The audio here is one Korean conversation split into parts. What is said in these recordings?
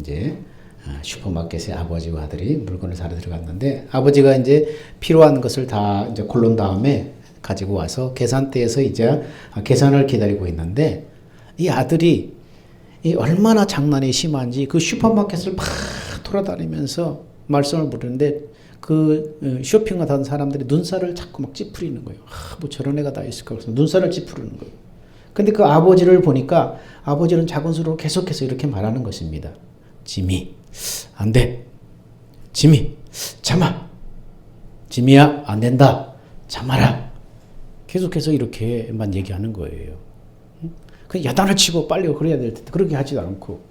이제 슈퍼마켓에 아버지와 아들이 물건을 사러 들어갔는데 아버지가 이제 필요한 것을 다 이제 고른 다음에 가지고 와서 계산대에서 이제 계산을 기다리고 있는데 이 아들이 이 얼마나 장난이 심한지 그 슈퍼마켓을 막 돌아다니면서 말썽을 부르는데 그 쇼핑하던 사람들이 눈살을 자꾸 막 찌푸리는 거예요. 뭐 저런 애가 다 있을까 그래서 눈살을 찌푸리는 거예요. 근데 그 아버지를 보니까 아버지는 작은 소리로 계속해서 이렇게 말하는 것입니다. 지미, 안 돼. 지미, 참아. 지미야, 안 된다. 참아라. 계속해서 이렇게만 얘기하는 거예요. 그 야단을 치고 빨리 그래야 될 텐데 그렇게 하지도 않고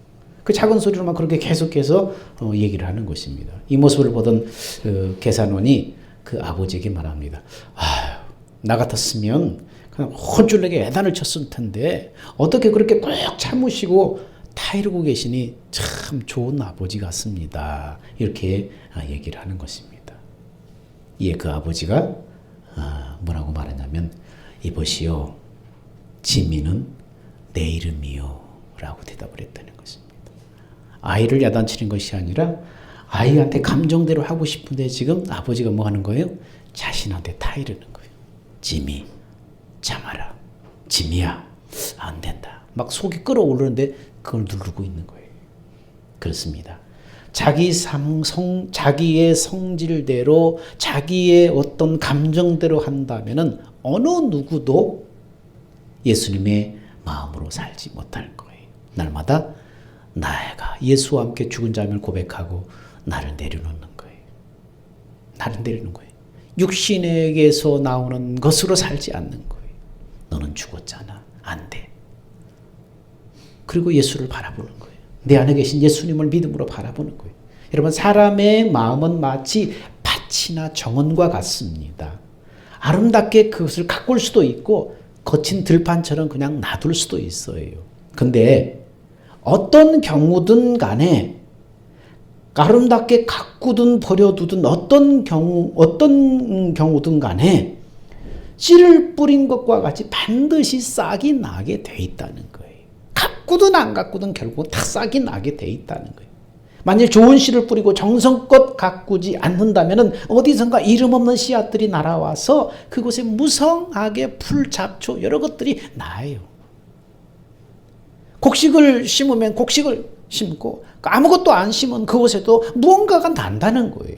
그 작은 소리로만 그렇게 계속해서 얘기를 하는 것입니다. 이 모습을 보던 계산원이 그 아버지에게 말합니다. 아유, 나 같았으면 그냥 혼쭐내게 야단을 쳤을 텐데 어떻게 그렇게 꼭 참으시고 타이르고 계시니 참 좋은 아버지 같습니다. 이렇게 얘기를 하는 것입니다. 이에 그 아버지가 뭐라고 말하냐면 이보시오, 지미는 내 이름이요 라고 대답을 했다는 것입니다. 아이를 야단치는 것이 아니라 아이한테 감정대로 하고 싶은데 지금 아버지가 뭐 하는 거예요? 자신한테 타이르는 거예요. 지미, 참아라. 지미야, 안 된다. 막 속이 끓어오르는데 그걸 누르고 있는 거예요. 그렇습니다. 자기의 성질대로 자기의 어떤 감정대로 한다면은 어느 누구도 예수님의 마음으로 살지 못할 거예요. 날마다 내가 예수와 함께 죽은 자임을 고백하고 나를 내려놓는 거예요. 나를 내리는 거예요. 육신에게서 나오는 것으로 살지 않는 거예요. 너는 죽었잖아. 안 돼. 그리고 예수를 바라보는 거예요. 내 안에 계신 예수님을 믿음으로 바라보는 거예요. 여러분, 사람의 마음은 마치 밭이나 정원과 같습니다. 아름답게 그것을 가꿀 수도 있고 거친 들판처럼 그냥 놔둘 수도 있어요. 근데 어떤 경우든 간에 아름답게 가꾸든 버려두든 어떤 경우든 간에 씨를 뿌린 것과 같이 반드시 싹이 나게 돼 있다는 거예요. 가꾸든 안 가꾸든 결국 다 싹이 나게 돼 있다는 거예요. 만일 좋은 씨를 뿌리고 정성껏 가꾸지 않는다면 어디선가 이름 없는 씨앗들이 날아와서 그곳에 무성하게 풀, 잡초 여러 것들이 나요. 곡식을 심으면 곡식을 심고 아무것도 안 심은 그곳에도 무언가가 난다는 거예요.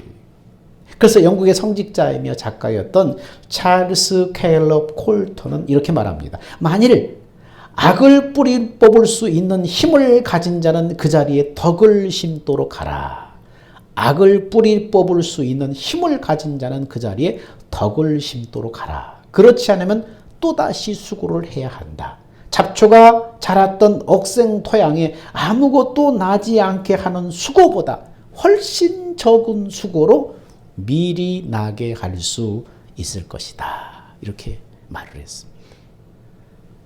그래서 영국의 성직자이며 작가였던 찰스 케일럽 콜턴은 이렇게 말합니다. 만일 악을 뿌리 뽑을 수 있는 힘을 가진 자는 그 자리에 덕을 심도록 하라. 악을 뿌리 뽑을 수 있는 힘을 가진 자는 그 자리에 덕을 심도록 하라. 그렇지 않으면 또다시 수고를 해야 한다. 잡초가 자랐던 억생 토양에 아무것도 나지 않게 하는 수고보다 훨씬 적은 수고로 미리 나게 할 수 있을 것이다. 이렇게 말을 했습니다.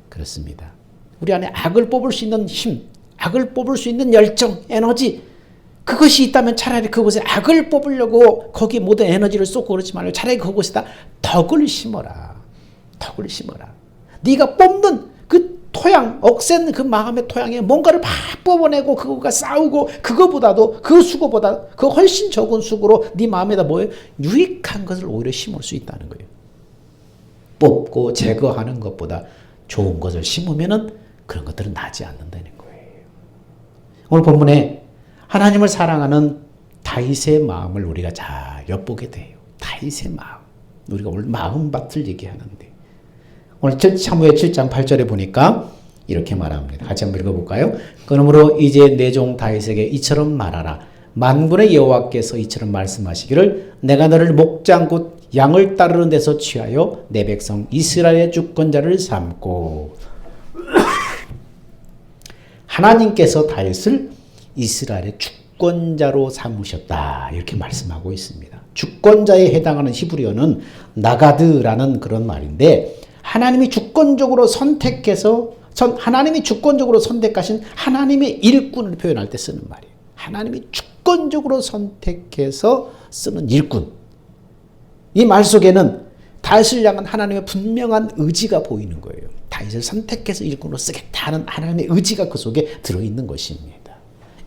그렇습니다. 우리 안에 악을 뽑을 수 있는 힘, 악을 뽑을 수 있는 열정, 에너지, 그것이 있다면 차라리 그곳에 악을 뽑으려고 거기 모든 에너지를 쏟고 그렇지 말고 차라리 그곳에다 덕을 심어라. 덕을 심어라. 네가 뽑는 그 토양, 억센 그 마음의 토양에 뭔가를 막 뽑아내고 그거가 싸우고 그거보다도 그 수고보다 그 훨씬 적은 수고로 네 마음에다 뭐예요? 유익한 것을 오히려 심을 수 있다는 거예요. 뽑고 제거하는 것보다 좋은 것을 심으면은 그런 것들은 나지 않는다는 거예요. 오늘 본문에 하나님을 사랑하는 다윗의 마음을 우리가 잘 엿보게 돼요. 다윗의 마음. 우리가 오늘 마음밭을 얘기하는데 오늘 사무엘 7장 8절에 보니까 이렇게 말합니다. 같이 한번 읽어볼까요? 그러므로 이제 내 종 다윗에게 이처럼 말하라. 만군의 여호와께서 이처럼 말씀하시기를 내가 너를 목장 곧 양을 따르는 데서 취하여 내 백성 이스라엘의 주권자를 삼고 하나님께서 다윗을 이스라엘의 주권자로 삼으셨다. 이렇게 말씀하고 있습니다. 주권자에 해당하는 히브리어는 나가드라는 그런 말인데 하나님이 주권적으로 선택해서 하나님이 주권적으로 선택하신 하나님의 일꾼을 표현할 때 쓰는 말이에요. 하나님이 주권적으로 선택해서 쓰는 일꾼. 이 말 속에는 다윗을 향한 하나님의 분명한 의지가 보이는 거예요. 다윗을 선택해서 일꾼으로 쓰겠다는 하나님의 의지가 그 속에 들어있는 것입니다.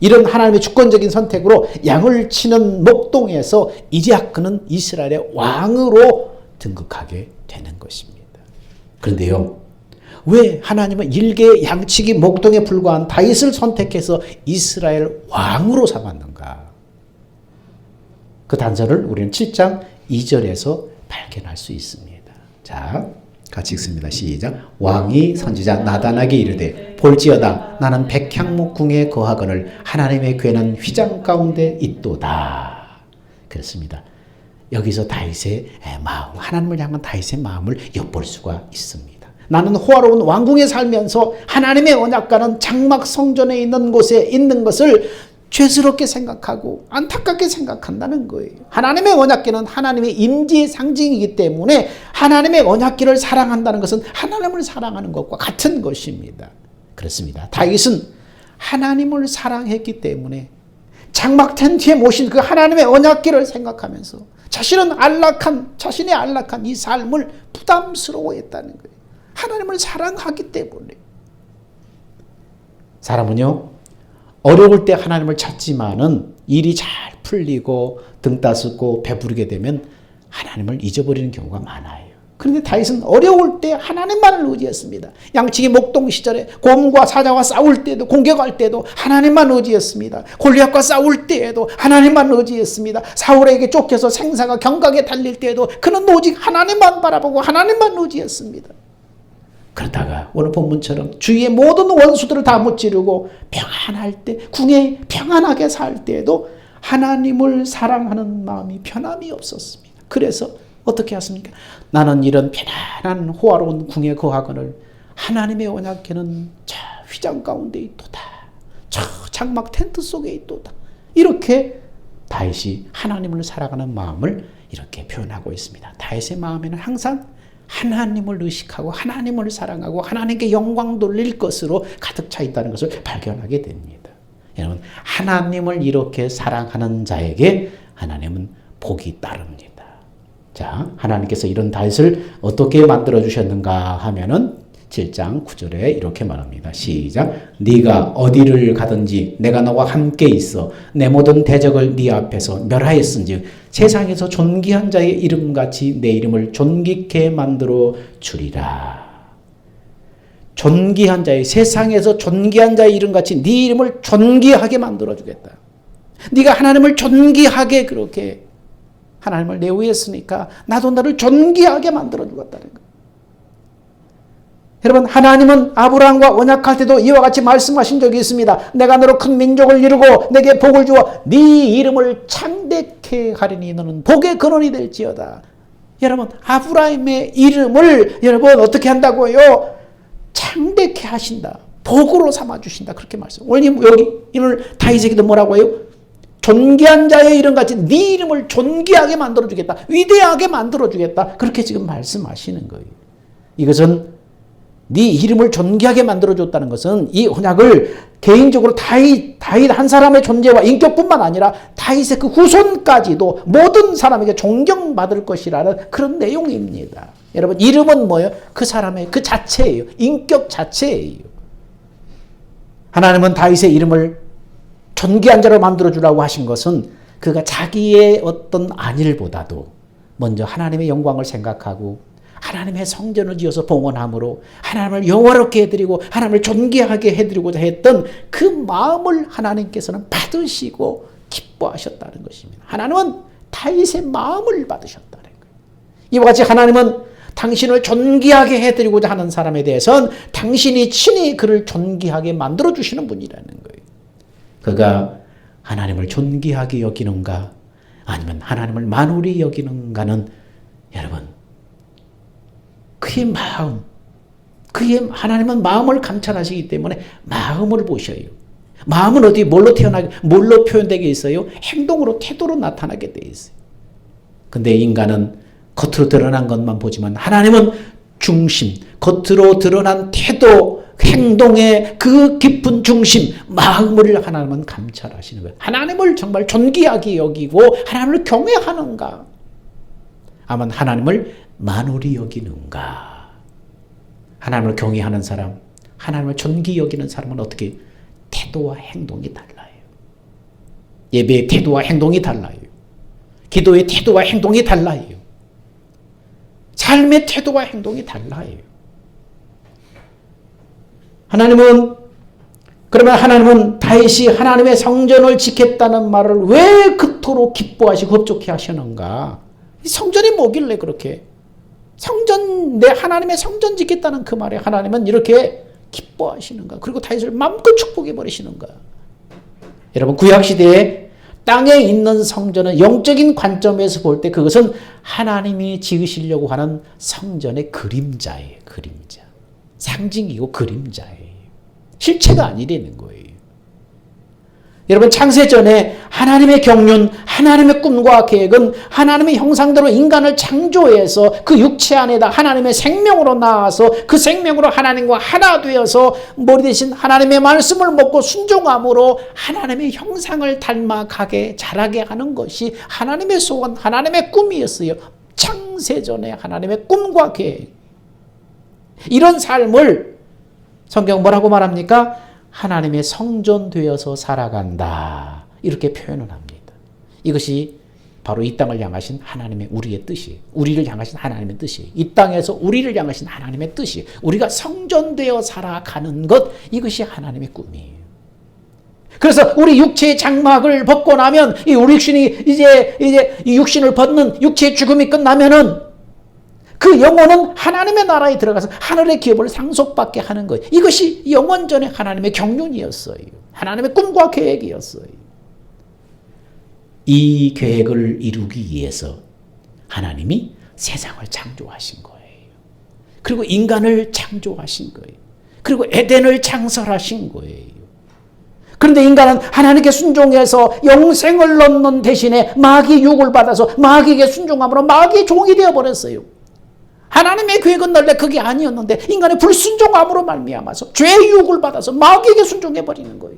이런 하나님의 주권적인 선택으로 양을 치는 목동에서 이제 그는 이스라엘의 왕으로 등극하게 되는 것입니다. 그런데요, 왜 하나님은 일개 양치기 목동에 불과한 다윗을 선택해서 이스라엘 왕으로 삼았는가? 그 단서를 우리는 7장 2절에서 발견할 수 있습니다. 자, 같이 읽습니다. 시작. 왕이 선지자 나단에게 이르되 볼지어다 나는 백향목궁에 거하거늘 하나님의 궤는 휘장 가운데 있도다. 그렇습니다. 여기서 다윗의 마음, 하나님을 향한 다윗의 마음을 엿볼 수가 있습니다. 나는 호화로운 왕궁에 살면서 하나님의 언약궤는 장막 성전에 있는 곳에 있는 것을 죄스럽게 생각하고 안타깝게 생각한다는 거예요. 하나님의 언약궤는 하나님의 임재의 상징이기 때문에 하나님의 언약궤를 사랑한다는 것은 하나님을 사랑하는 것과 같은 것입니다. 그렇습니다. 다윗은 하나님을 사랑했기 때문에 장막 텐트에 모신 그 하나님의 언약궤를 생각하면서 자신의 안락한 이 삶을 부담스러워했다는 거예요. 하나님을 사랑하기 때문에. 사람은요, 어려울 때 하나님을 찾지만은 일이 잘 풀리고 등 따숩고 배부르게 되면 하나님을 잊어버리는 경우가 많아요. 그런데 다윗은 어려울 때 하나님만을 의지했습니다. 양치기 목동 시절에 곰과 사자와 싸울 때도, 공격할 때도 하나님만 의지했습니다. 골리앗과 싸울 때에도 하나님만 의지했습니다. 사울에게 쫓겨서 생사가 경각에 달릴 때에도 그는 오직 하나님만 바라보고 하나님만 의지했습니다. 그러다가 오늘 본문처럼 주위의 모든 원수들을 다 무찌르고 평안할 때, 궁에 평안하게 살 때에도 하나님을 사랑하는 마음이 변함이 없었습니다. 그래서 어떻게 하십니까? 나는 이런 편안한 호화로운 궁에 거하거늘 하나님의 언약궤는 저 휘장 가운데 있도다. 저 장막 텐트 속에 있도다. 이렇게 다윗이 하나님을 사랑하는 마음을 이렇게 표현하고 있습니다. 다윗의 마음에는 항상 하나님을 의식하고 하나님을 사랑하고 하나님께 영광 돌릴 것으로 가득 차 있다는 것을 발견하게 됩니다. 여러분, 하나님을 이렇게 사랑하는 자에게 하나님은 복이 따릅니다. 자, 하나님께서 이런 다윗을 어떻게 만들어 주셨는가 하면은 7장 9절에 이렇게 말합니다. 시작. 네가 어디를 가든지 내가 너와 함께 있어 내 모든 대적을 네 앞에서 멸하였은즉 세상에서 존귀한 자의 이름같이 내 이름을 존귀케 만들어 주리라. 존귀한 자의, 세상에서 존귀한 자의 이름같이 네 이름을 존귀하게 만들어 주겠다. 네가 하나님을 존귀하게 그렇게 하나님을 내 위에 했으니까 나도 너를 존귀하게 만들어 주겠다는 거예요. 여러분, 하나님은 아브라함과 언약할 때도 이와 같이 말씀하신 적이 있습니다. 내가 너로 큰 민족을 이루고 내게 복을 주어 네 이름을 창대케 하리니 너는 복의 근원이 될지어다. 여러분, 아브라함의 이름을 여러분 어떻게 한다고요? 창대케 하신다. 복으로 삼아주신다. 그렇게 말씀. 오늘 여기 오늘 다윗에게도 뭐라고 해요? 존귀한 자의 이름같이 네 이름을 존귀하게 만들어주겠다. 위대하게 만들어주겠다. 그렇게 지금 말씀하시는 거예요. 이것은 네 이름을 존귀하게 만들어줬다는 것은 이 언약을 개인적으로 다윗 한 사람의 존재와 인격뿐만 아니라 다윗의 그 후손까지도 모든 사람에게 존경받을 것이라는 그런 내용입니다. 여러분, 이름은 뭐예요? 그 사람의 그 자체예요. 인격 자체예요. 하나님은 다윗의 이름을 존귀한 자로 만들어주라고 하신 것은 그가 자기의 어떤 안일보다도 먼저 하나님의 영광을 생각하고 하나님의 성전을 지어서 봉헌함으로 하나님을 영화롭게 해드리고 하나님을 존귀하게 해드리고자 했던 그 마음을 하나님께서는 받으시고 기뻐하셨다는 것입니다. 하나님은 다윗의 마음을 받으셨다는 거예요. 이와 같이 하나님은 당신을 존귀하게 해드리고자 하는 사람에 대해서는 당신이 친히 그를 존귀하게 만들어주시는 분이라는 거예요. 그가 하나님을 존귀하게 여기는가 아니면 하나님을 만홀히 여기는가는 여러분 그의 마음, 그의 하나님은 마음을 감찰하시기 때문에 마음을 보셔요. 마음은 어디 뭘로 표현되게 있어요? 행동으로, 태도로 나타나게 돼 있어요. 근데 인간은 겉으로 드러난 것만 보지만 하나님은 중심, 겉으로 드러난 태도, 행동의 그 깊은 중심, 마음을 하나님은 감찰하시는 거예요. 하나님을 정말 존귀하게 여기고 하나님을 경외하는가? 아마 하나님을 만홀히 여기는가? 하나님을 경외하는 사람, 하나님을 존귀 여기는 사람은 어떻게 태도와 행동이 달라요. 예배의 태도와 행동이 달라요. 기도의 태도와 행동이 달라요. 삶의 태도와 행동이 달라요. 그러면 하나님은 다윗이 하나님의 성전을 지켰다는 말을 왜 그토록 기뻐하시고 흡족해 하시는가? 성전이 뭐길래 그렇게 내 하나님의 성전 지켰다는 그 말에 하나님은 이렇게 기뻐하시는가? 그리고 다윗을 마음껏 축복해 버리시는가? 여러분, 구약시대에 땅에 있는 성전은 영적인 관점에서 볼 때 그것은 하나님이 지으시려고 하는 성전의 그림자예요. 그림자. 상징이고 그림자예요. 실체가 아니라는 거예요. 여러분, 창세전에 하나님의 경륜, 하나님의 꿈과 계획은 하나님의 형상대로 인간을 창조해서 그 육체 안에다 하나님의 생명으로 나와서 그 생명으로 하나님과 하나 되어서 머리 대신 하나님의 말씀을 먹고 순종함으로 하나님의 형상을 닮아가게 자라게 하는 것이 하나님의 소원, 하나님의 꿈이었어요. 창세전에 하나님의 꿈과 계획. 이런 삶을 성경 뭐라고 말합니까? 하나님의 성전 되어서 살아간다. 이렇게 표현을 합니다. 이것이 바로 이 땅을 향하신 하나님의 우리의 뜻이에요. 우리를 향하신 하나님의 뜻이에요. 이 땅에서 우리를 향하신 하나님의 뜻이에요. 우리가 성전되어 살아가는 것, 이것이 하나님의 꿈이에요. 그래서 우리 육체의 장막을 벗고 나면 우리 육신이 이제 이 육신을 벗는 육체의 죽음이 끝나면은 그 영혼은 하나님의 나라에 들어가서 하늘의 기업을 상속받게 하는 거예요. 이것이 영원전에 하나님의 경륜이었어요. 하나님의 꿈과 계획이었어요. 이 계획을 이루기 위해서 하나님이 세상을 창조하신 거예요. 그리고 인간을 창조하신 거예요. 그리고 에덴을 창설하신 거예요. 그런데 인간은 하나님께 순종해서 영생을 얻는 대신에 마귀의 유혹을 받아서 마귀에게 순종함으로 마귀의 종이 되어버렸어요. 하나님의 계획은 원래 그게 아니었는데 인간의 불순종함으로 말미암아서 죄의 유혹을 받아서 마귀에게 순종해버리는 거예요.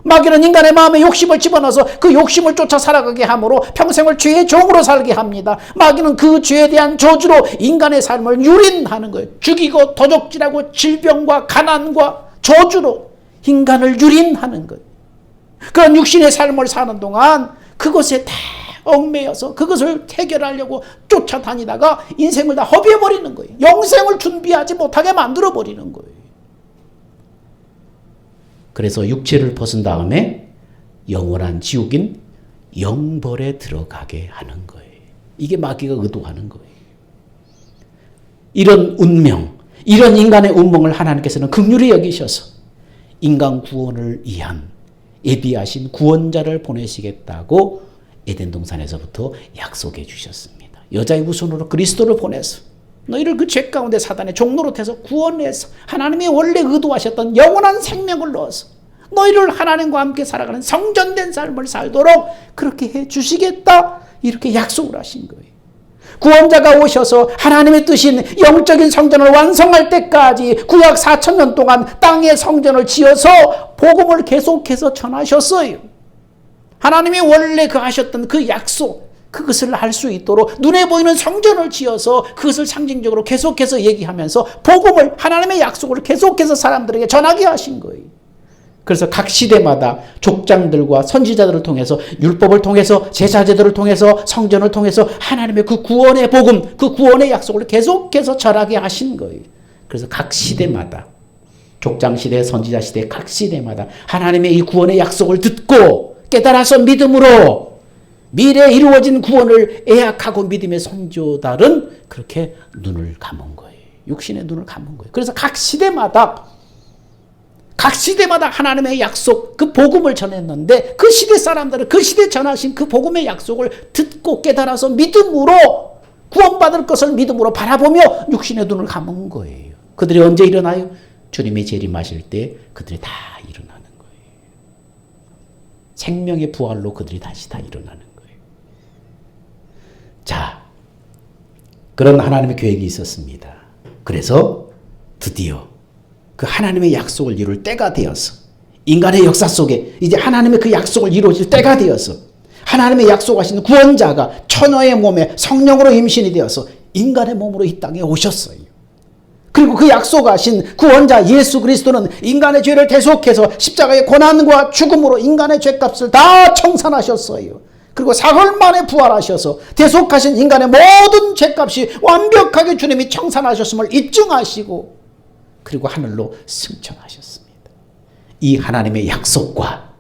마귀는 인간의 마음에 욕심을 집어넣어서 그 욕심을 쫓아 살아가게 함으로 평생을 죄의 종으로 살게 합니다. 마귀는 그 죄에 대한 저주로 인간의 삶을 유린하는 거예요. 죽이고 도적질하고 질병과 가난과 저주로 인간을 유린하는 거예요. 그런 육신의 삶을 사는 동안 그것에 다 얽매여서 그것을 해결하려고 쫓아다니다가 인생을 다 허비해버리는 거예요. 영생을 준비하지 못하게 만들어버리는 거예요. 그래서 육체를 벗은 다음에 영원한 지옥인 영벌에 들어가게 하는 거예요. 이게 마귀가 의도하는 거예요. 이런 운명, 이런 인간의 운명을 하나님께서는 긍휼히 여기셔서 인간 구원을 위한 예비하신 구원자를 보내시겠다고 에덴 동산에서부터 약속해 주셨습니다. 여자의 후손으로 그리스도를 보내서 너희를 그 죄 가운데 사단의 종노릇 해서 구원해서 하나님이 원래 의도하셨던 영원한 생명을 넣어서 너희를 하나님과 함께 살아가는 성전된 삶을 살도록 그렇게 해 주시겠다. 이렇게 약속을 하신 거예요. 구원자가 오셔서 하나님의 뜻인 영적인 성전을 완성할 때까지 구약 4,000년 동안 땅의 성전을 지어서 복음을 계속해서 전하셨어요. 하나님이 원래 그 하셨던 그 약속, 그것을 할 수 있도록 눈에 보이는 성전을 지어서 그것을 상징적으로 계속해서 얘기하면서 복음을, 하나님의 약속을 계속해서 사람들에게 전하게 하신 거예요. 그래서 각 시대마다 족장들과 선지자들을 통해서 율법을 통해서 제사제들을 통해서 성전을 통해서 하나님의 그 구원의 복음, 그 구원의 약속을 계속해서 전하게 하신 거예요. 그래서 각 시대마다 족장시대, 선지자시대 각 시대마다 하나님의 이 구원의 약속을 듣고 깨달아서 믿음으로 미래에 이루어진 구원을 예약하고 믿음의 선조들은 그렇게 눈을 감은 거예요. 육신의 눈을 감은 거예요. 그래서 각 시대마다 하나님의 약속, 그 복음을 전했는데 그 시대 사람들은 그 시대 전하신 그 복음의 약속을 듣고 깨달아서 믿음으로 구원받을 것을 믿음으로 바라보며 육신의 눈을 감은 거예요. 그들이 언제 일어나요? 주님이 재림하실 때 그들이 다 일어나는 거예요. 생명의 부활로 그들이 다시 다 일어나는 거예요. 자, 그런 하나님의 계획이 있었습니다. 그래서 드디어 그 하나님의 약속을 이룰 때가 되어서 인간의 역사 속에 이제 하나님의 그 약속을 이루어질 때가 되어서 하나님의 약속하신 구원자가 처녀의 몸에 성령으로 임신이 되어서 인간의 몸으로 이 땅에 오셨어요. 그리고 그 약속하신 구원자 예수 그리스도는 인간의 죄를 대속해서 십자가의 고난과 죽음으로 인간의 죄값을 다 청산하셨어요. 그리고 사흘 만에 부활하셔서 대속하신 인간의 모든 죄값이 완벽하게 주님이 청산하셨음을 입증하시고 그리고 하늘로 승천하셨습니다. 이 하나님의 약속과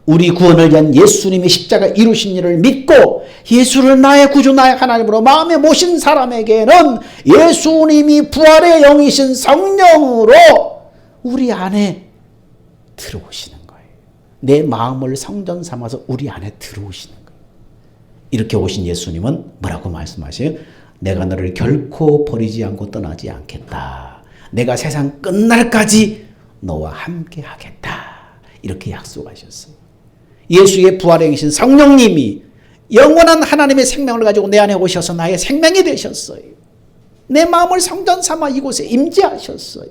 우리 구원을 위한 예수님의 십자가 이루신 일을 믿고 예수를 나의 구주 나의 하나님으로 마음에 모신 사람에게는 예수님이 부활의 영이신 성령으로 우리 안에 들어오시는 거예요. 내 마음을 성전 삼아서 우리 안에 들어오시는 거예요. 이렇게 오신 예수님은 뭐라고 말씀하세요? 내가 너를 결코 버리지 않고 떠나지 않겠다. 내가 세상 끝날까지 너와 함께 하겠다. 이렇게 약속하셨어요. 예수의 부활행이신 성령님이 영원한 하나님의 생명을 가지고 내 안에 오셔서 나의 생명이 되셨어요. 내 마음을 성전 삼아 이곳에 임재하셨어요.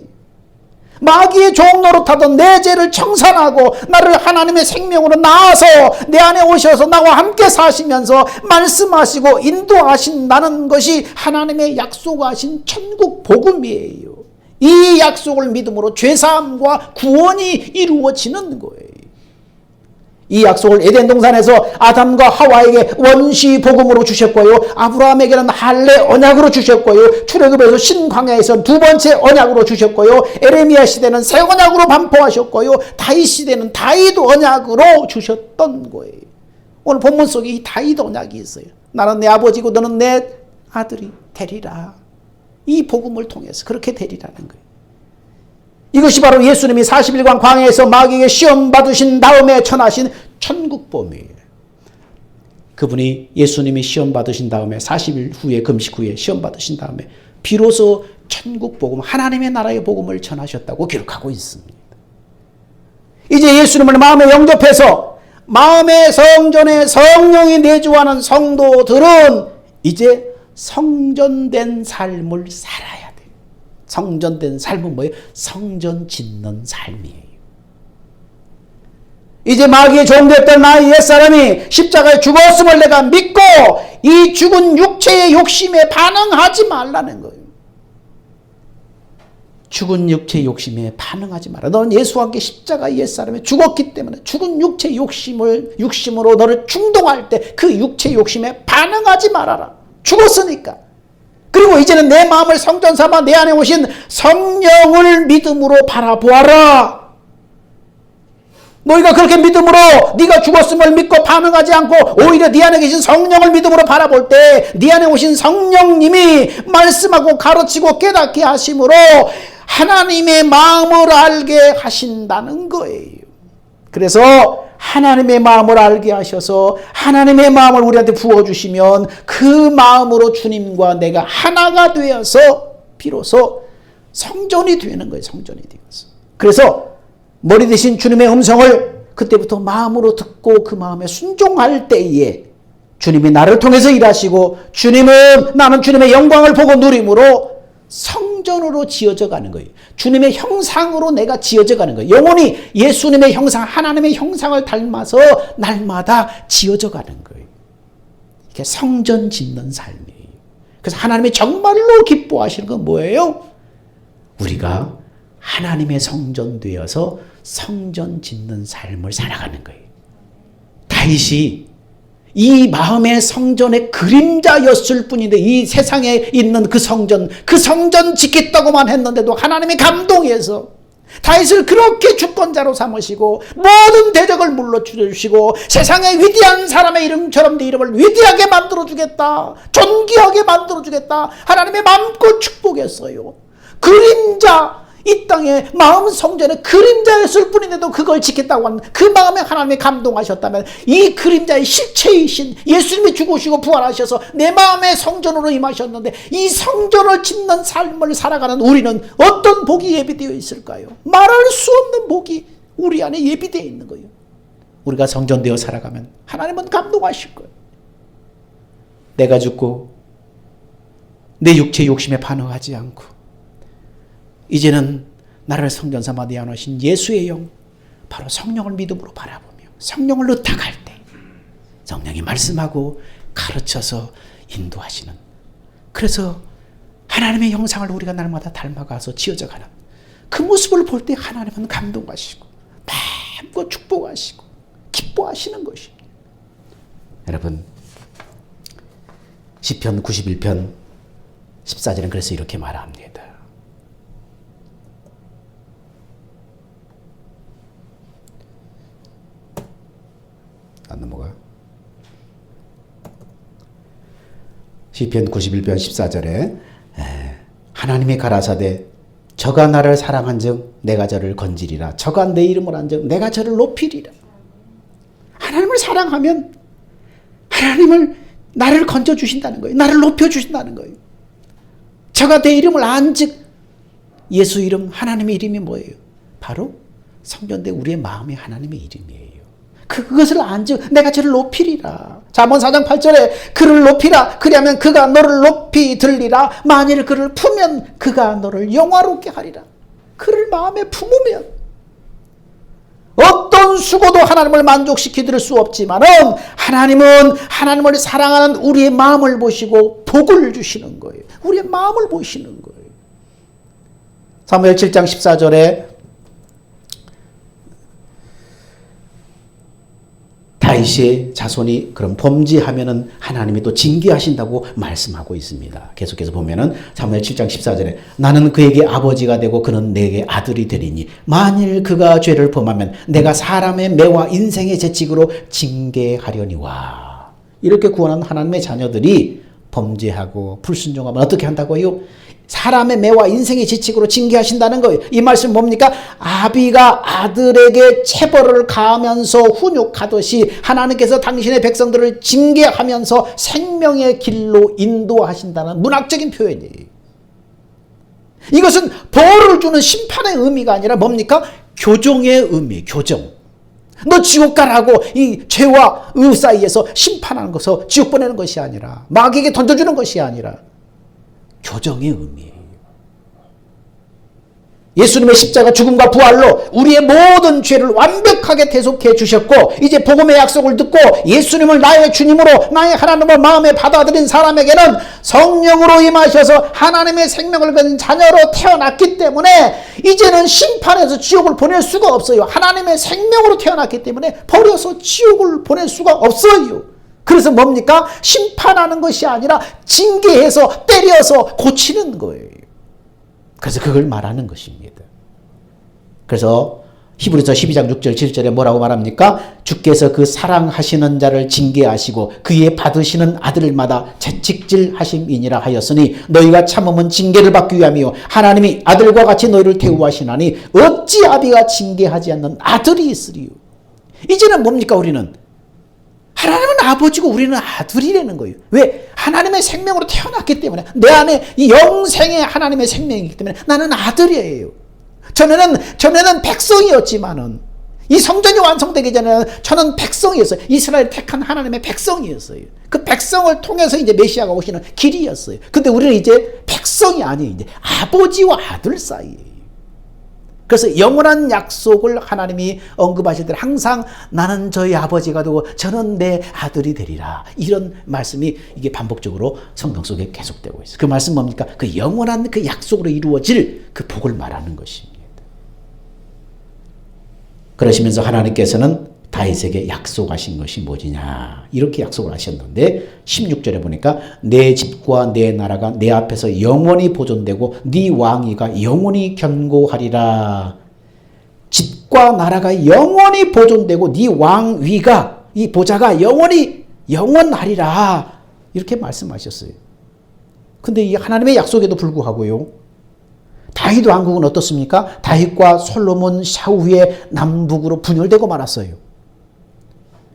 마귀의 종 노릇하던 내 죄를 청산하고 나를 하나님의 생명으로 낳아서 내 안에 오셔서 나와 함께 사시면서 말씀하시고 인도하신다는 것이 하나님의 약속하신 천국 복음이에요. 이 약속을 믿음으로 죄사함과 구원이 이루어지는 거예요. 이 약속을 에덴 동산에서 아담과 하와에게 원시 복음으로 주셨고요. 아브라함에게는 할례 언약으로 주셨고요. 출애굽에서 신광야에서 두 번째 언약으로 주셨고요. 에레미야 시대는 새 언약으로 반포하셨고요. 다윗 시대는 다윗 언약으로 주셨던 거예요. 오늘 본문 속에 이 다윗 언약이 있어요. 나는 내 아버지고 너는 내 아들이 되리라. 이 복음을 통해서 그렇게 되리라는 거예요. 이것이 바로 예수님이 40일간 광야에서 마귀에게 시험 받으신 다음에 전하신 천국복음이에요. 그분이 예수님이 시험 받으신 다음에 40일 후에 금식 후에 시험 받으신 다음에 비로소 천국복음 하나님의 나라의 복음을 전하셨다고 기록하고 있습니다. 이제 예수님을 마음에 영접해서 마음의 성전에 성령이 내주하는 성도들은 이제 성전된 삶을 살아야 돼요. 성전된 삶은 뭐예요? 성전 짓는 삶이에요. 이제 마귀의 종됐던 나의 옛사람이 십자가에 죽었음을 내가 믿고 이 죽은 육체의 욕심에 반응하지 말라는 거예요. 죽은 육체의 욕심에 반응하지 마라. 너는 예수와 함께 십자가의 옛사람에 죽었기 때문에 죽은 육체의 육심으로 너를 충동할 때 그 육체의 욕심에 반응하지 말아라. 죽었으니까. 그리고 이제는 내 마음을 성전 삼아 내 안에 오신 성령을 믿음으로 바라보아라. 너희가 그렇게 믿음으로 네가 죽었음을 믿고 반응하지 않고 오히려 네 안에 계신 성령을 믿음으로 바라볼 때 네 안에 오신 성령님이 말씀하고 가르치고 깨닫게 하심으로 하나님의 마음을 알게 하신다는 거예요. 그래서 하나님의 마음을 알게 하셔서 하나님의 마음을 우리한테 부어주시면 그 마음으로 주님과 내가 하나가 되어서 비로소 성전이 되는 거예요. 성전이 되어서. 그래서 머리 대신 주님의 음성을 그때부터 마음으로 듣고 그 마음에 순종할 때에 주님이 나를 통해서 일하시고 나는 주님의 영광을 보고 누림으로 성전으로 지어져 가는 거예요. 주님의 형상으로 내가 지어져 가는 거예요. 영혼이 예수님의 형상, 하나님의 형상을 닮아서 날마다 지어져 가는 거예요. 이게 성전 짓는 삶이에요. 그래서 하나님이 정말로 기뻐하시는 건 뭐예요? 우리가 하나님의 성전 되어서 성전 짓는 삶을 살아가는 거예요. 다윗이 이 마음의 성전의 그림자였을 뿐인데 이 세상에 있는 그 성전 짓겠다고만 했는데도 하나님의 감동에서 다윗을 그렇게 주권자로 삼으시고 모든 대적을 물러주시고 세상의 위대한 사람의 이름처럼 네 이름을 위대하게 만들어주겠다. 존귀하게 만들어주겠다. 하나님의 마음껏 축복했어요. 그림자 이 땅에 마음 성전의 그림자였을 뿐인데도 그걸 지켰다고 하는 그 마음에 하나님이 감동하셨다면 이 그림자의 실체이신 예수님이 죽으시고 부활하셔서 내 마음의 성전으로 임하셨는데 이 성전을 짓는 삶을 살아가는 우리는 어떤 복이 예비되어 있을까요? 말할 수 없는 복이 우리 안에 예비되어 있는 거예요. 우리가 성전되어 살아가면 하나님은 감동하실 거예요. 내가 죽고 내 육체의 욕심에 반응하지 않고 이제는 나를 성전 삼아 내 안에 오신 예수의 영, 바로 성령을 믿음으로 바라보며 성령을 의탁할 때 성령이 말씀하고 가르쳐서 인도하시는, 그래서 하나님의 형상을 우리가 날마다 닮아가서 지어져 가는 그 모습을 볼 때 하나님은 감동하시고 마음껏 축복하시고 기뻐하시는 것입니다. 여러분, 시편 91편 14절은 그래서 이렇게 말합니다. 안 넘어가. 시편 91편 14절에 하나님이 가라사대 저가 나를 사랑한즉 내가 저를 건지리라. 저가 내 이름을 한즉 내가 저를 높이리라. 하나님을 사랑하면 하나님을 나를 건져주신다는 거예요. 나를 높여주신다는 거예요. 저가 내 이름을 안즉 예수 이름, 하나님의 이름이 뭐예요? 바로 성전대 우리의 마음이 하나님의 이름이에요. 그것을 안즉 내가 저를 높이리라. 잠언 4장 8절에 그를 높이라. 그리하면 그가 너를 높이 들리라. 만일 그를 품으면 그가 너를 영화롭게 하리라. 그를 마음에 품으면 어떤 수고도 하나님을 만족시키드릴 수 없지만은 하나님은 하나님을 사랑하는 우리의 마음을 보시고 복을 주시는 거예요. 우리의 마음을 보시는 거예요. 사무엘 7장 14절에 다윗의 자손이 그럼 범죄하면은 하나님이 또 징계하신다고 말씀하고 있습니다. 계속해서 보면은 사무엘 7장 14절에 나는 그에게 아버지가 되고 그는 내게 아들이 되리니 만일 그가 죄를 범하면 내가 사람의 매와 인생의 재칙으로 징계하려니와. 이렇게 구원한 하나님의 자녀들이 범죄하고 불순종하면 어떻게 한다고요? 사람의 매와 인생의 지칙으로 징계하신다는 거예요. 이 말씀 뭡니까? 아비가 아들에게 체벌을 가하면서 훈육하듯이 하나님께서 당신의 백성들을 징계하면서 생명의 길로 인도하신다는 문학적인 표현이에요. 이것은 벌을 주는 심판의 의미가 아니라 뭡니까? 교정의 의미, 교정. 너 지옥 가라고 이 죄와 의 사이에서 심판하는 것을 지옥 보내는 것이 아니라 마귀에게 던져주는 것이 아니라 교정의 의미예요. 예수님의 십자가 죽음과 부활로 우리의 모든 죄를 완벽하게 대속해 주셨고 이제 복음의 약속을 듣고 예수님을 나의 주님으로 나의 하나님을 마음에 받아들인 사람에게는 성령으로 임하셔서 하나님의 생명을 가진 자녀로 태어났기 때문에 이제는 심판해서 지옥을 보낼 수가 없어요. 하나님의 생명으로 태어났기 때문에 버려서 지옥을 보낼 수가 없어요. 그래서 뭡니까? 심판하는 것이 아니라 징계해서 때려서 고치는 거예요. 그래서 그걸 말하는 것입니다. 그래서 히브리서 12장 6절 7절에 뭐라고 말합니까? 주께서 그 사랑하시는 자를 징계하시고 그의 받으시는 아들마다 채찍질 하심이니라 하였으니 너희가 참음은 징계를 받기 위함이요 하나님이 아들과 같이 너희를 대우하시나니 어찌 아비가 징계하지 않는 아들이 있으리요. 이제는 뭡니까? 우리는 하나님은 아버지고 우리는 아들이라는 거예요. 왜? 하나님의 생명으로 태어났기 때문에 내 안에 이 영생의 하나님의 생명이기 때문에 나는 아들이에요. 전에는 백성이었지만은 이 성전이 완성되기 전에는 저는 백성이었어요. 이스라엘 택한 하나님의 백성이었어요. 그 백성을 통해서 이제 메시아가 오시는 길이었어요. 근데 우리는 이제 백성이 아니에요. 이제 아버지와 아들 사이예요. 그래서 영원한 약속을 하나님이 언급하실 때 항상 나는 저희 아버지가 되고 저는 내 아들이 되리라. 이런 말씀이 이게 반복적으로 성경 속에 계속되고 있어요. 그 말씀 뭡니까? 그 영원한 그 약속으로 이루어질 그 복을 말하는 것입니다. 그러시면서 하나님께서는 다윗에게 약속하신 것이 뭐지냐 이렇게 약속을 하셨는데 16절에 보니까 내 집과 내 나라가 내 앞에서 영원히 보존되고 네 왕위가 영원히 견고하리라. 집과 나라가 영원히 보존되고 네 왕위가 이 보좌가 영원하리라 이렇게 말씀하셨어요. 근데 이 하나님의 약속에도 불구하고요 다윗 왕국은 어떻습니까? 다윗과 솔로몬 샤후에 남북으로 분열되고 말았어요.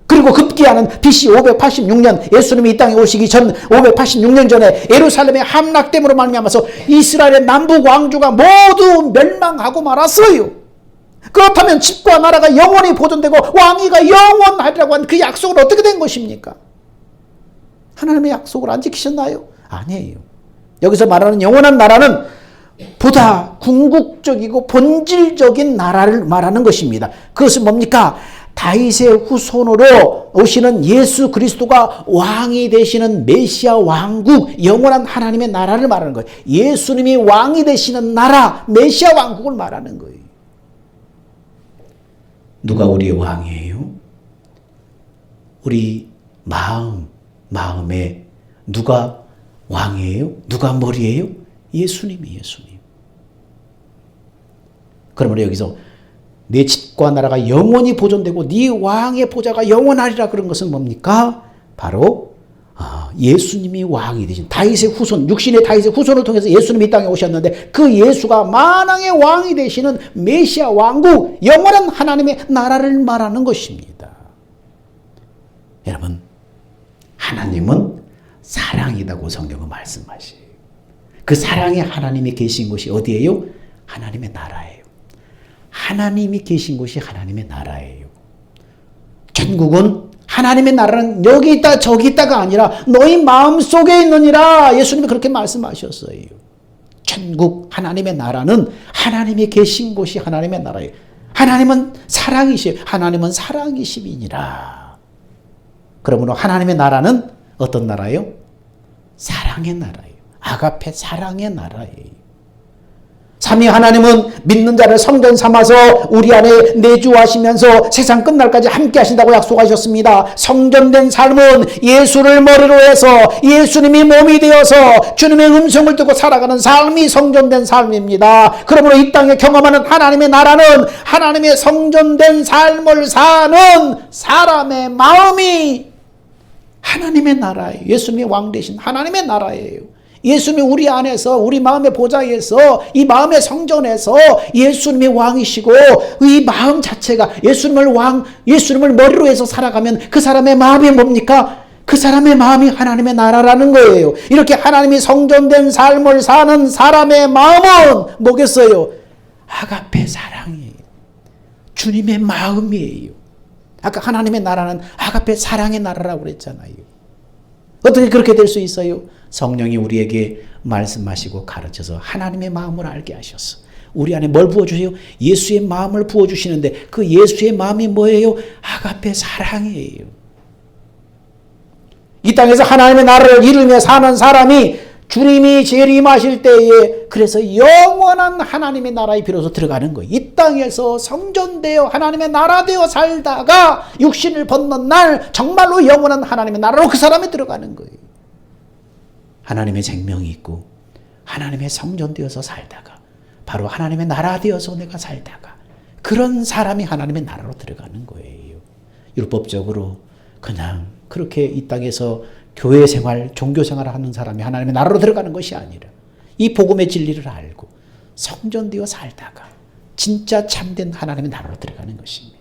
그리고 급기야는 BC 586년 예수님이 이 땅에 오시기 전 586년 전에 예루살렘의 함락됨으로 말미암아서 이스라엘의 남북 왕조가 모두 멸망하고 말았어요. 그렇다면 집과 나라가 영원히 보존되고 왕위가 영원하리라고 한 그 약속은 어떻게 된 것입니까? 하나님의 약속을 안 지키셨나요? 아니에요. 여기서 말하는 영원한 나라는 보다 궁극적이고 본질적인 나라를 말하는 것입니다. 그것은 뭡니까? 다윗의 후손으로 오시는 예수 그리스도가 왕이 되시는 메시아 왕국, 영원한 하나님의 나라를 말하는 거예요. 예수님이 왕이 되시는 나라, 메시아 왕국을 말하는 거예요. 누가 우리의 왕이에요? 우리 마음에 누가 왕이에요? 누가 머리예요? 예수님이 예수님. 그러므로 여기서 내 집과 나라가 영원히 보존되고 네 왕의 보좌가 영원하리라 그런 것은 뭡니까? 바로 예수님이 왕이 되신 다윗의 후손, 육신의 다윗의 후손을 통해서 예수님이 이 땅에 오셨는데 그 예수가 만왕의 왕이 되시는 메시아 왕국, 영원한 하나님의 나라를 말하는 것입니다. 여러분, 하나님은 사랑이라고 성경은 말씀하시요. 그 사랑의 하나님이 계신 곳이 어디예요? 하나님의 나라예요. 하나님이 계신 곳이 하나님의 나라예요. 천국은, 하나님의 나라는 여기 있다 저기 있다가 아니라 너희 마음속에 있느니라. 예수님이 그렇게 말씀하셨어요. 천국, 하나님의 나라는 하나님이 계신 곳이 하나님의 나라예요. 하나님은 사랑이시요 하나님은 사랑이심이니라. 그러므로 하나님의 나라는 어떤 나라예요? 사랑의 나라예요. 아가페 사랑의 나라예요. 삼위 하나님은 믿는 자를 성전 삼아서 우리 안에 내주하시면서 세상 끝날까지 함께 하신다고 약속하셨습니다. 성전된 삶은 예수를 머리로 해서 예수님이 몸이 되어서 주님의 음성을 듣고 살아가는 삶이 성전된 삶입니다. 그러므로 이 땅에 경험하는 하나님의 나라는 하나님의 성전된 삶을 사는 사람의 마음이 하나님의 나라예요. 예수님이 왕 되신 하나님의 나라예요. 예수님이 우리 안에서, 우리 마음의 보좌에서, 이 마음의 성전에서 예수님이 왕이시고 이 마음 자체가 예수님을 머리로 해서 살아가면 그 사람의 마음이 뭡니까? 그 사람의 마음이 하나님의 나라라는 거예요. 이렇게 하나님이 성전된 삶을 사는 사람의 마음은 뭐겠어요? 아가페 사랑이에요. 주님의 마음이에요. 아까 하나님의 나라는 아가페 사랑의 나라라고 그랬잖아요. 어떻게 그렇게 될 수 있어요? 성령이 우리에게 말씀하시고 가르쳐서 하나님의 마음을 알게 하셨어. 우리 안에 뭘 부어주세요? 예수의 마음을 부어주시는데 그 예수의 마음이 뭐예요? 아가페 사랑이에요. 이 땅에서 하나님의 나라를 이루며 사는 사람이 주님이 재림하실 때에 그래서 영원한 하나님의 나라에 비로소 들어가는 거예요. 이 땅에서 성전되어 하나님의 나라 되어 살다가 육신을 벗는 날 정말로 영원한 하나님의 나라로 그 사람이 들어가는 거예요. 하나님의 생명이 있고 하나님의 성전되어서 살다가 바로 하나님의 나라 되어서 내가 살다가 그런 사람이 하나님의 나라로 들어가는 거예요. 율법적으로 그냥 그렇게 이 땅에서 교회 생활, 종교 생활을 하는 사람이 하나님의 나라로 들어가는 것이 아니라 이 복음의 진리를 알고 성전되어 살다가 진짜 참된 하나님의 나라로 들어가는 것입니다.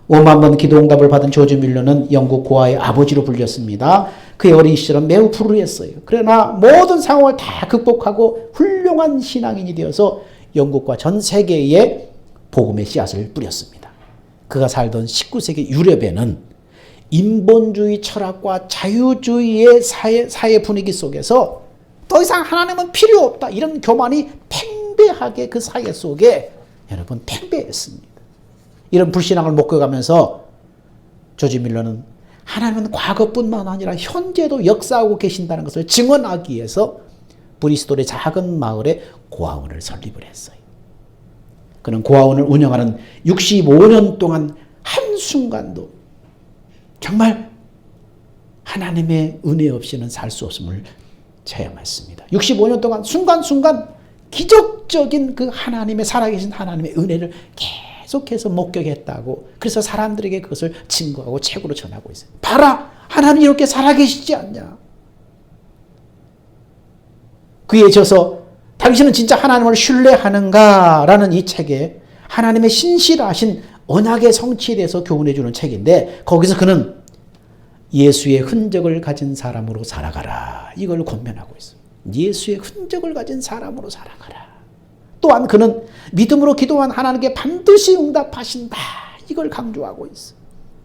5만 번 기도응답을 받은 조지 밀러는 영국 고아의 아버지로 불렸습니다. 그의 어린 시절은 매우 불우했어요. 그러나 모든 상황을 다 극복하고 훌륭한 신앙인이 되어서 영국과 전 세계에 복음의 씨앗을 뿌렸습니다. 그가 살던 19세기 유럽에는 인본주의 철학과 자유주의의 사회 분위기 속에서 더 이상 하나님은 필요 없다. 이런 교만이 팽배하게 그 사회 속에 여러분 팽배했습니다. 이런 불신앙을 목격하면서 조지 밀러는 하나님은 과거뿐만 아니라 현재도 역사하고 계신다는 것을 증언하기 위해서 브리스톨의 작은 마을에 고아원을 설립을 했어요. 그는 고아원을 운영하는 65년 동안 한순간도 정말 하나님의 은혜 없이는 살 수 없음을 체험했습니다. 65년 동안 순간순간 기적적인 그 하나님의 살아계신 하나님의 은혜를 계속해서 목격했다고 그래서 사람들에게 그것을 증거하고 책으로 전하고 있어요. 봐라! 하나님 이렇게 살아계시지 않냐? 그에 져서 당신은 진짜 하나님을 신뢰하는가라는 이 책에 하나님의 신실하신 언약의 성취에 대해서 교훈해 주는 책인데 거기서 그는 예수의 흔적을 가진 사람으로 살아가라. 이걸 권면하고 있어요. 예수의 흔적을 가진 사람으로 살아가라. 또한 그는 믿음으로 기도한 하나님께 반드시 응답하신다. 이걸 강조하고 있어요.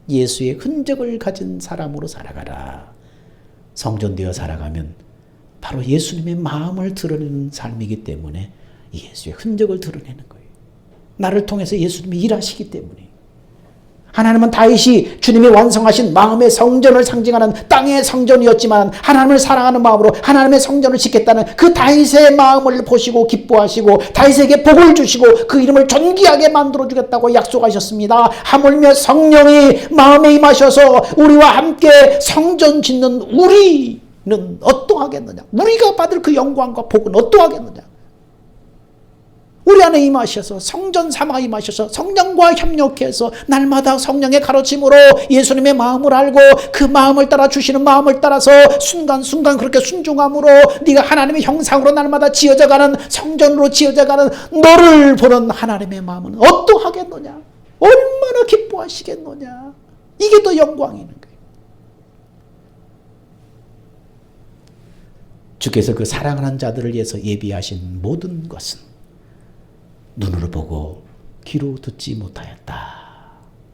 예수의 흔적을 가진 사람으로 살아가라. 성전되어 살아가면 바로 예수님의 마음을 드러내는 삶이기 때문에 예수의 흔적을 드러내는 거예요. 나를 통해서 예수님이 일하시기 때문에 하나님은 다윗이 주님이 완성하신 마음의 성전을 상징하는 땅의 성전이었지만 하나님을 사랑하는 마음으로 하나님의 성전을 짓겠다는 그 다윗의 마음을 보시고 기뻐하시고 다윗에게 복을 주시고 그 이름을 존귀하게 만들어 주겠다고 약속하셨습니다. 하물며 성령이 마음에 임하셔서 우리와 함께 성전 짓는 우리는 어떠하겠느냐? 우리가 받을 그 영광과 복은 어떠하겠느냐? 우리 안에 임하셔서 성전 삼아 임하셔서 성령과 협력해서 날마다 성령의 가르침으로 예수님의 마음을 알고 그 마음을 따라 주시는 마음을 따라서 순간순간 그렇게 순종함으로 네가 하나님의 형상으로 날마다 지어져가는 성전으로 지어져가는 너를 보는 하나님의 마음은 어떠하겠느냐? 얼마나 기뻐하시겠느냐? 이게 더 영광이 있는 거예요. 주께서 그 사랑하는 자들을 위해서 예비하신 모든 것은 눈으로 보고 귀로 듣지 못하였다.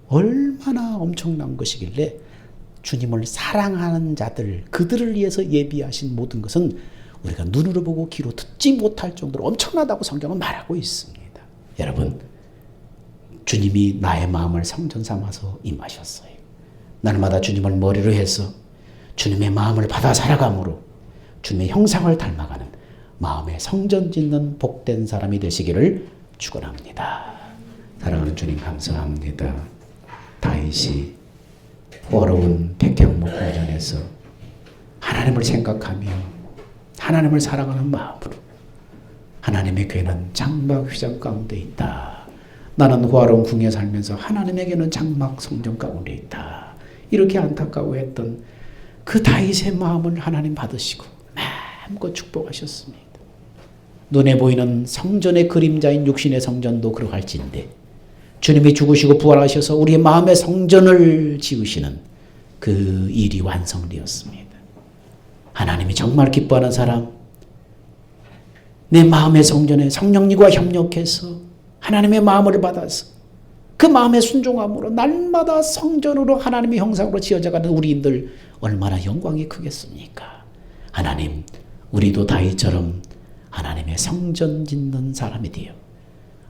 얼마나 엄청난 것이길래 주님을 사랑하는 자들, 그들을 위해서 예비하신 모든 것은 우리가 눈으로 보고 귀로 듣지 못할 정도로 엄청나다고 성경은 말하고 있습니다. 여러분, 주님이 나의 마음을 성전 삼아서 임하셨어요. 날마다 주님을 머리로 해서 주님의 마음을 받아 살아감으로 주님의 형상을 닮아가는 마음의 성전 짓는 복된 사람이 되시기를 축원합니다. 사랑하는 주님 감사합니다. 다윗이 어려운 백향목 궁전에서 하나님을 생각하며 하나님을 사랑하는 마음으로 하나님의 괴는 장막 휘장 가운데 있다. 나는 호화로운 궁에 살면서 하나님에게는 장막 성전 가운데 있다. 이렇게 안타까워했던 그 다윗의 마음을 하나님 받으시고 마음껏 축복하셨습니다. 눈에 보이는 성전의 그림자인 육신의 성전도 그러할진데 주님이 죽으시고 부활하셔서 우리의 마음의 성전을 지으시는 그 일이 완성되었습니다. 하나님이 정말 기뻐하는 사람, 내 마음의 성전에 성령님과 협력해서 하나님의 마음을 받아서 그 마음의 순종함으로 날마다 성전으로 하나님의 형상으로 지어져가는 우리인들 얼마나 영광이 크겠습니까? 하나님, 우리도 다윗처럼 하나님의 성전 짓는 사람이 되어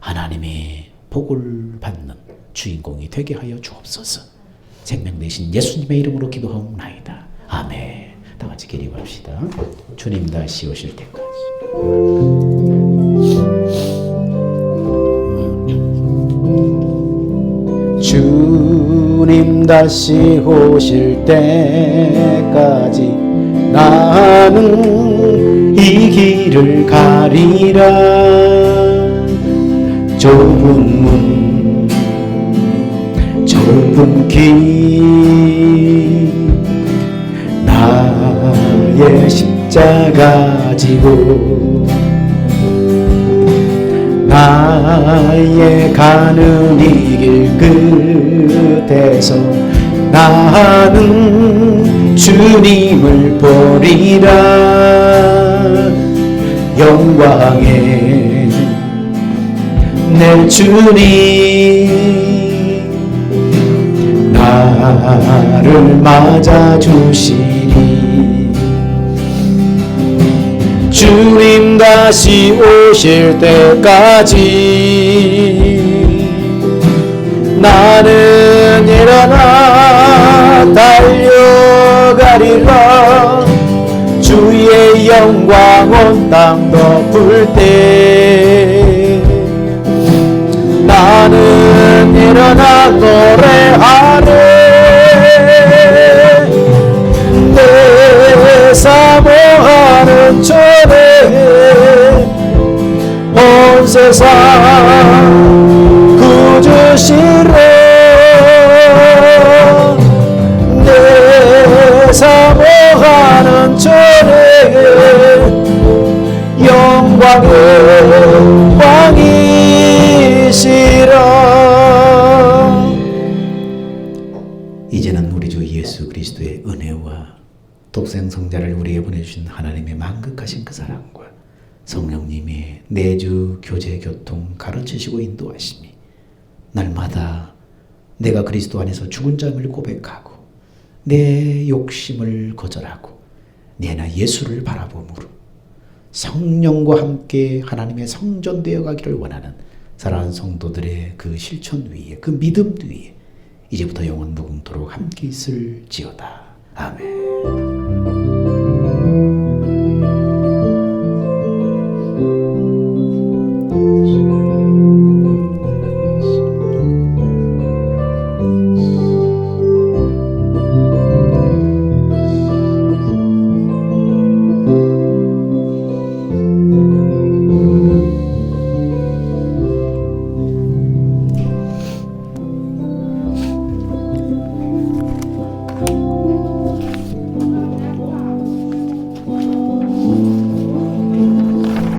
하나님의 복을 받는 주인공이 되게 하여 주옵소서. 생명 되신 예수님의 이름으로 기도하옵나이다. 아멘. 다 같이 기립합시다. 주님 다시 오실 때까지. 주님 다시 오실 때까지 나는 이 길을 가리라. 좁은 문 좁은 길 나의 십자가 지고 나의 가는 이 길 끝에서 나는 주님을 보리라. 영광의 내 주님 나를 맞아주시리. 주님 다시 오실 때까지 나는 일어나 달려가리라. 주의 영광 온 땅 덮을 때 나는 일어나 노래하네. 내 사모하는 전에 온 세상 구주시로 내 사모하는 전에 영광의 왕이시라. 이제는 우리 주 예수 그리스도의 은혜와 독생성자를 우리에게 보내주신 하나님의 만극하신 그 사랑과 성령님의 내주 교제 교통 가르치시고 인도하심이 날마다 내가 그리스도 안에서 죽은 자임을 고백하고 내 욕심을 거절하고 내나 예수를 바라봄으로 성령과 함께 하나님의 성전 되어 가기를 원하는 사랑하는 성도들의 그 실천 위에 그 믿음 위에 이제부터 영원 무궁토록 함께 있을지어다. 아멘.